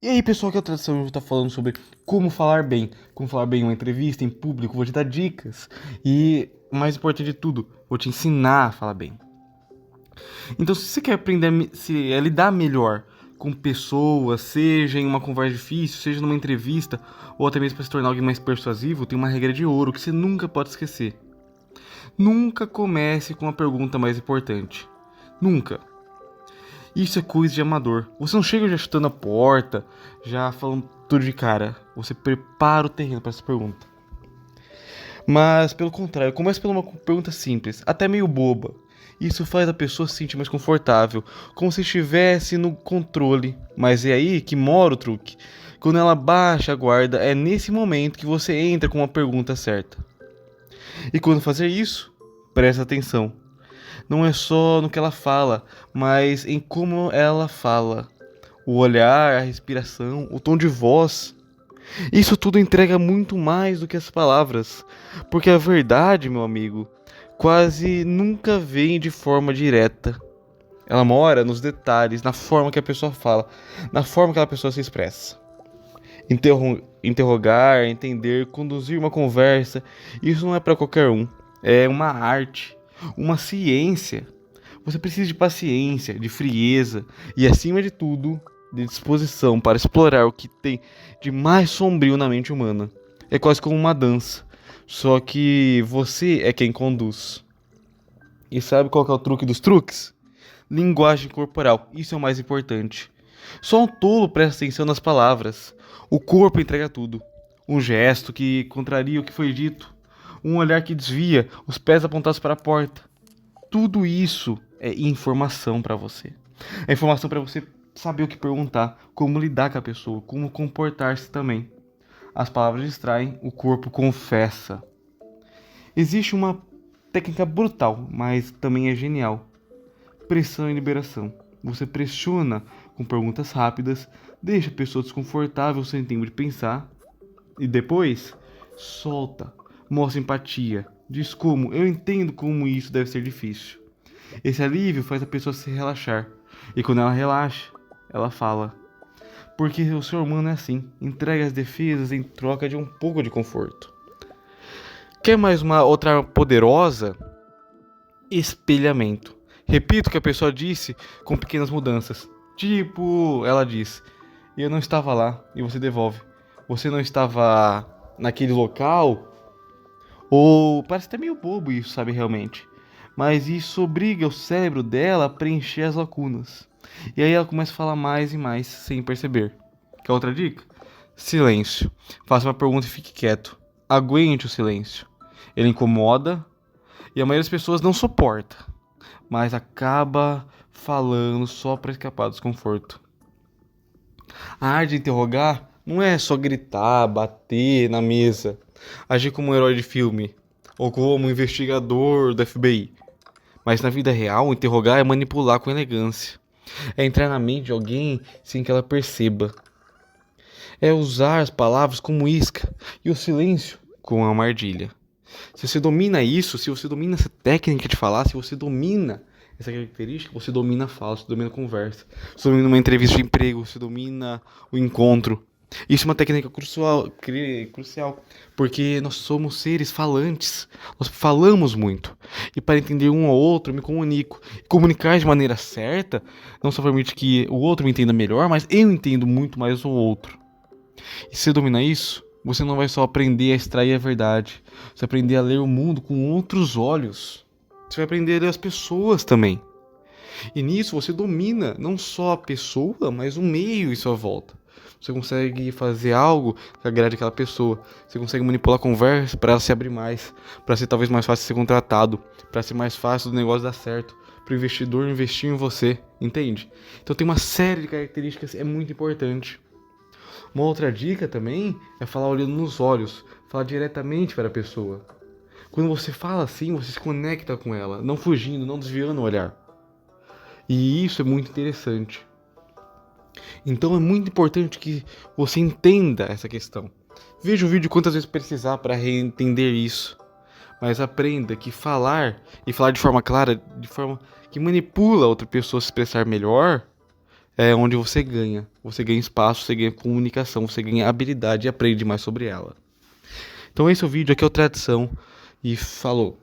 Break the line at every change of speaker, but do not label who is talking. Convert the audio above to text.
E aí, pessoal, que a tradição está falando sobre como falar bem em uma entrevista em público, vou te dar dicas e, mais importante de tudo, vou te ensinar a falar bem. Então, se você quer aprender a lidar melhor com pessoas, seja em uma conversa difícil, seja numa entrevista, ou até mesmo para se tornar alguém mais persuasivo, tem uma regra de ouro que você nunca pode esquecer. Nunca comece com a pergunta mais importante. Nunca. Isso é coisa de amador. Você não chega já chutando a porta, já falando tudo de cara. Você prepara o terreno para essa pergunta. Mas, pelo contrário, comece por uma pergunta simples, até meio boba. Isso faz a pessoa se sentir mais confortável, como se estivesse no controle. Mas é aí que mora o truque. Quando ela baixa a guarda, é nesse momento que você entra com uma pergunta certa. E quando fazer isso, preste atenção. Não é só no que ela fala, mas em como ela fala. O olhar, a respiração, o tom de voz. Isso tudo entrega muito mais do que as palavras. Porque a verdade, meu amigo, quase nunca vem de forma direta. Ela mora nos detalhes, na forma que a pessoa fala, na forma que a pessoa se expressa. Interrogar, entender, conduzir uma conversa, isso não é para qualquer um. É uma arte, uma ciência. Você precisa de paciência, de frieza e, acima de tudo, de disposição para explorar o que tem de mais sombrio na mente humana. É quase como uma dança, só que você é quem conduz. E sabe qual que é o truque dos truques? Linguagem corporal, isso é o mais importante. Só um tolo presta atenção nas palavras. O corpo entrega tudo. Um gesto que contraria o que foi dito. Um olhar que desvia, os pés apontados para a porta. Tudo isso é informação para você. É informação para você saber o que perguntar, como lidar com a pessoa, como comportar-se também. As palavras distraem, o corpo confessa. Existe uma técnica brutal, mas também é genial. Pressão e liberação. Você pressiona com perguntas rápidas, deixa a pessoa desconfortável sem tempo de pensar e depois solta, mostra empatia, diz como eu entendo como isso deve ser difícil. Esse alívio faz a pessoa se relaxar e quando ela relaxa, ela fala. Porque o ser humano é assim, entrega as defesas em troca de um pouco de conforto. Quer mais uma outra arma poderosa? Espelhamento. Repito o que a pessoa disse com pequenas mudanças. Tipo, ela diz: eu não estava lá, e você devolve. Você não estava naquele local? Ou parece até meio bobo isso, sabe, realmente. Mas isso obriga o cérebro dela a preencher as lacunas. E aí ela começa a falar mais e mais sem perceber. Quer outra dica? Silêncio. Faça uma pergunta e fique quieto. Aguente o silêncio. Ele incomoda e a maioria das pessoas não suporta, mas acaba falando só para escapar do desconforto. A arte de interrogar não é só gritar, bater na mesa, agir como um herói de filme ou como um investigador do FBI. Mas na vida real, interrogar é manipular com elegância. É entrar na mente de alguém sem que ela perceba. É usar as palavras como isca e o silêncio como uma armadilha. Se você domina isso, se você domina essa técnica de falar, se você domina essa característica, você domina a fala, você domina a conversa, você domina uma entrevista de emprego, você domina o encontro. Isso é uma técnica crucial, porque nós somos seres falantes, nós falamos muito. E para entender um ao outro, eu me comunico. Comunicar de maneira certa não só permite que o outro me entenda melhor, mas eu entendo muito mais o outro. E se você domina isso, você não vai só aprender a extrair a verdade, você vai aprender a ler o mundo com outros olhos. Você vai aprender a ler as pessoas também. E nisso você domina não só a pessoa, mas o meio em sua volta. Você consegue fazer algo que agrade aquela pessoa. Você consegue manipular a conversa para ela se abrir mais, para ser talvez mais fácil de ser contratado, para ser mais fácil do negócio dar certo, para o investidor investir em você, entende? Então tem uma série de características, é muito importante. Uma outra dica também é falar olhando nos olhos, falar diretamente para a pessoa. Quando você fala assim, você se conecta com ela, não fugindo, não desviando o olhar. E isso é muito interessante. Então é muito importante que você entenda essa questão. Veja o vídeo quantas vezes precisar para reentender isso. Mas aprenda que falar, e falar de forma clara, de forma que manipula a outra pessoa a se expressar melhor, é onde você ganha. Você ganha espaço, você ganha comunicação, você ganha habilidade e aprende mais sobre ela. Então esse é o vídeo, aqui é o Tradição. E falou.